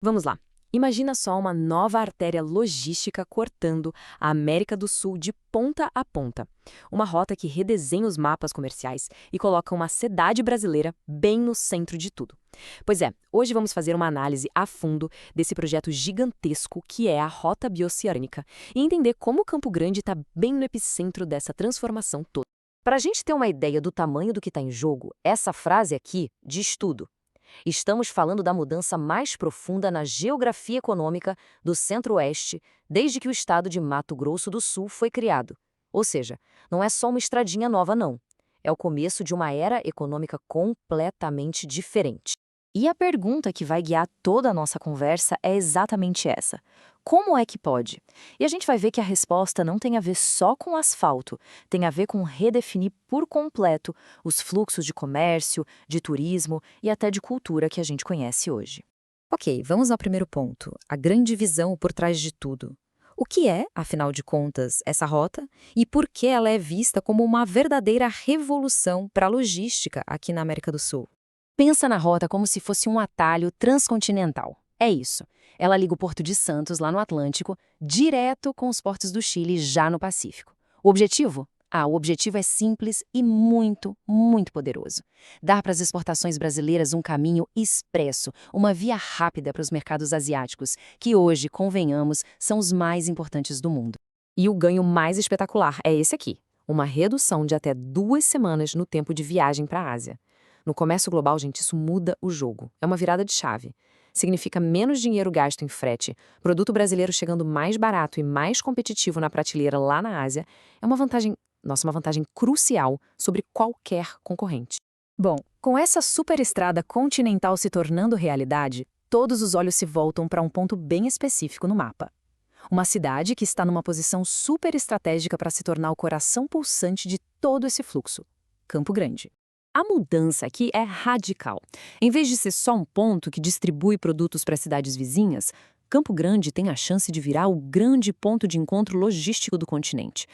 Vamos lá. Imagina só uma nova artéria logística cortando a América do Sul de ponta a ponta. Uma rota que redesenha os mapas comerciais e coloca uma cidade brasileira bem no centro de tudo. Pois é, hoje vamos fazer uma análise a fundo desse projeto gigantesco que é a Rota Bioceânica e entender como Campo Grande está bem no epicentro dessa transformação toda. Para a gente ter uma ideia do tamanho do que está em jogo, essa frase aqui diz tudo. Estamos falando da mudança mais profunda na geografia econômica do Centro-Oeste desde que o estado de Mato Grosso do Sul foi criado. Ou seja, não é só uma estradinha nova, não. É o começo de uma era econômica completamente diferente. E a pergunta que vai guiar toda a nossa conversa é exatamente essa: como é que pode? E a gente vai ver que a resposta não tem a ver só com asfalto, tem a ver com redefinir por completo os fluxos de comércio, de turismo e até de cultura que a gente conhece hoje. Ok, vamos ao primeiro ponto, a grande visão por trás de tudo. O que é, afinal de contas, essa rota e por que ela é vista como uma verdadeira revolução para a logística aqui na América do Sul? Pensa na rota como se fosse um atalho transcontinental. É isso. Ela liga o Porto de Santos, lá no Atlântico, direto com os portos do Chile, já no Pacífico. O objetivo? O objetivo é simples e muito, muito poderoso. Dar para as exportações brasileiras um caminho expresso, uma via rápida para os mercados asiáticos, que hoje, convenhamos, são os mais importantes do mundo. E o ganho mais espetacular é esse aqui: uma redução de até 2 semanas no tempo de viagem para a Ásia. No comércio global, gente, isso muda o jogo. É uma virada de chave. Significa menos dinheiro gasto em frete, produto brasileiro chegando mais barato e mais competitivo na prateleira lá na Ásia. É uma vantagem, uma vantagem crucial sobre qualquer concorrente. Bom, com essa superestrada continental se tornando realidade, todos os olhos se voltam para um ponto bem específico no mapa. Uma cidade que está numa posição super estratégica para se tornar o coração pulsante de todo esse fluxo: Campo Grande. A mudança aqui é radical. Em vez de ser só um ponto que distribui produtos para cidades vizinhas, Campo Grande tem a chance de virar o grande ponto de encontro logístico do continente.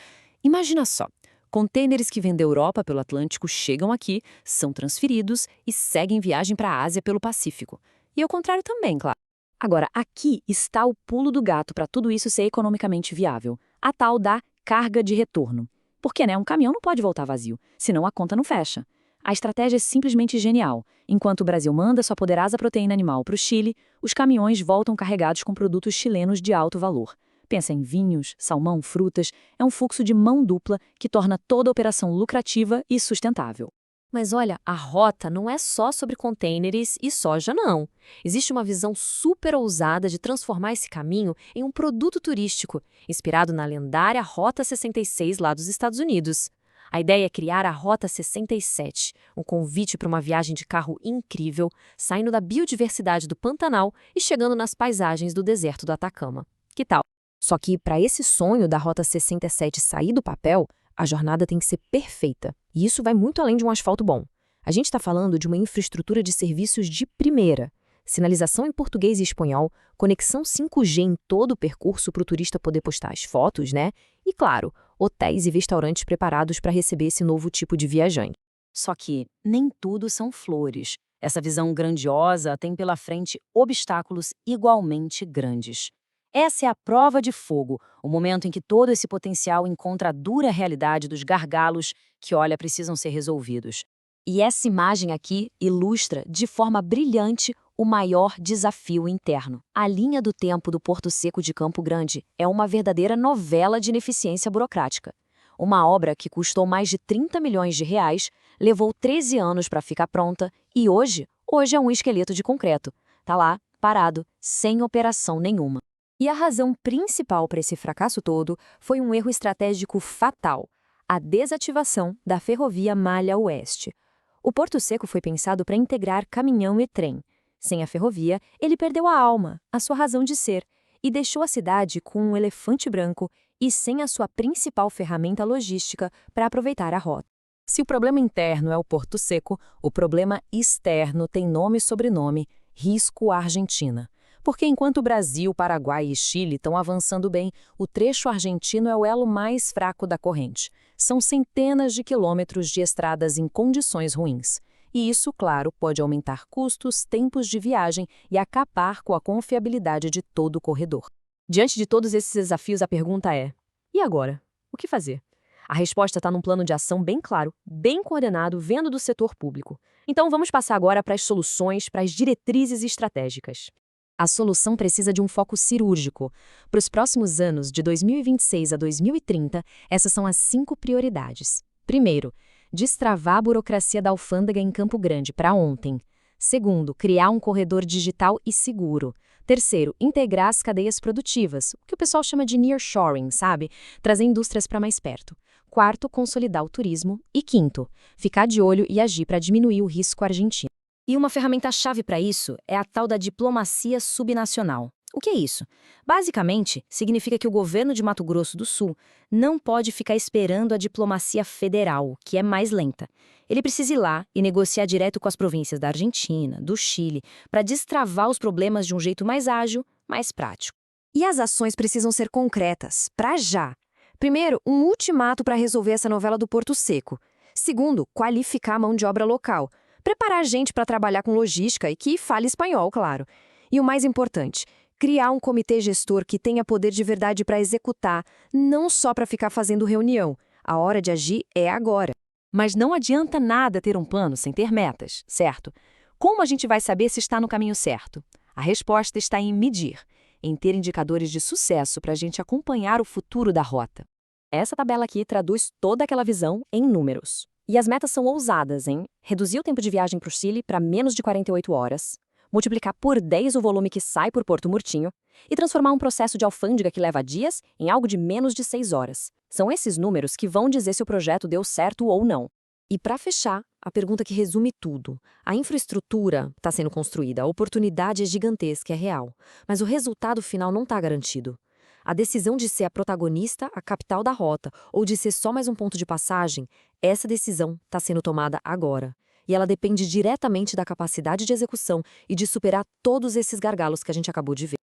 Imagina só, contêineres que vêm da Europa pelo Atlântico chegam aqui, são transferidos e seguem viagem para a Ásia pelo Pacífico. E ao contrário também, claro. Agora, aqui está o pulo do gato para tudo isso ser economicamente viável: a tal da carga de retorno. Porque, um caminhão não pode voltar vazio, senão a conta não fecha. A estratégia é simplesmente genial. Enquanto o Brasil manda sua poderosa proteína animal para o Chile, os caminhões voltam carregados com produtos chilenos de alto valor. Pensa em vinhos, salmão, frutas. É um fluxo de mão dupla que torna toda a operação lucrativa e sustentável. Mas olha, a rota não é só sobre contêineres e soja, não. Existe uma visão super ousada de transformar esse caminho em um produto turístico, inspirado na lendária Rota 66 lá dos Estados Unidos. A ideia é criar a Rota 67, um convite para uma viagem de carro incrível, saindo da biodiversidade do Pantanal e chegando nas paisagens do deserto do Atacama. Que tal? Só que, para esse sonho da Rota 67 sair do papel, a jornada tem que ser perfeita. E isso vai muito além de um asfalto bom. A gente está falando de uma infraestrutura de serviços de primeira. Sinalização em português e espanhol, conexão 5G em todo o percurso para o turista poder postar as fotos, E, claro, hotéis e restaurantes preparados para receber esse novo tipo de viajante. Só que nem tudo são flores. Essa visão grandiosa tem pela frente obstáculos igualmente grandes. Essa é a prova de fogo, o momento em que todo esse potencial encontra a dura realidade dos gargalos que, precisam ser resolvidos. E essa imagem aqui ilustra de forma brilhante o maior desafio interno. A linha do tempo do Porto Seco de Campo Grande é uma verdadeira novela de ineficiência burocrática. Uma obra que custou mais de 30 milhões de reais, levou 13 anos para ficar pronta e hoje é um esqueleto de concreto. Tá lá, parado, sem operação nenhuma. E a razão principal para esse fracasso todo foi um erro estratégico fatal: a desativação da ferrovia Malha Oeste. O Porto Seco foi pensado para integrar caminhão e trem. Sem a ferrovia, ele perdeu a alma, a sua razão de ser, e deixou a cidade com um elefante branco e sem a sua principal ferramenta logística para aproveitar a rota. Se o problema interno é o Porto Seco, o problema externo tem nome e sobrenome: risco Argentina. Porque enquanto o Brasil, Paraguai e Chile estão avançando bem, o trecho argentino é o elo mais fraco da corrente. São centenas de quilômetros de estradas em condições ruins. E isso, claro, pode aumentar custos, tempos de viagem e acabar com a confiabilidade de todo o corredor. Diante de todos esses desafios, a pergunta é: e agora? O que fazer? A resposta está num plano de ação bem claro, bem coordenado, vindo do setor público. Então vamos passar agora para as soluções, para as diretrizes estratégicas. A solução precisa de um foco cirúrgico. Para os próximos anos, de 2026 a 2030, essas são as 5 prioridades. Primeiro, destravar a burocracia da alfândega em Campo Grande para ontem. Segundo, criar um corredor digital e seguro. Terceiro, integrar as cadeias produtivas, o que o pessoal chama de nearshoring, sabe? Trazer indústrias para mais perto. Quarto, consolidar o turismo. E quinto, ficar de olho e agir para diminuir o risco argentino. E uma ferramenta-chave para isso é a tal da diplomacia subnacional. O que é isso? Basicamente, significa que o governo de Mato Grosso do Sul não pode ficar esperando a diplomacia federal, que é mais lenta. Ele precisa ir lá e negociar direto com as províncias da Argentina, do Chile, para destravar os problemas de um jeito mais ágil, mais prático. E as ações precisam ser concretas, para já. Primeiro, um ultimato para resolver essa novela do Porto Seco. Segundo, qualificar a mão de obra local. Preparar gente para trabalhar com logística e que fale espanhol, claro. E o mais importante, criar um comitê gestor que tenha poder de verdade para executar, não só para ficar fazendo reunião. A hora de agir é agora. Mas não adianta nada ter um plano sem ter metas, certo? Como a gente vai saber se está no caminho certo? A resposta está em medir, em ter indicadores de sucesso para a gente acompanhar o futuro da rota. Essa tabela aqui traduz toda aquela visão em números. E as metas são ousadas, hein? Reduzir o tempo de viagem para o Chile para menos de 48 horas, multiplicar por 10 o volume que sai por Porto Murtinho e transformar um processo de alfândega que leva dias em algo de menos de 6 horas. São esses números que vão dizer se o projeto deu certo ou não. E para fechar, a pergunta que resume tudo. A infraestrutura está sendo construída, a oportunidade é gigantesca, é real, mas o resultado final não está garantido. A decisão de ser a protagonista, a capital da rota, ou de ser só mais um ponto de passagem, essa decisão está sendo tomada agora. E ela depende diretamente da capacidade de execução e de superar todos esses gargalos que a gente acabou de ver.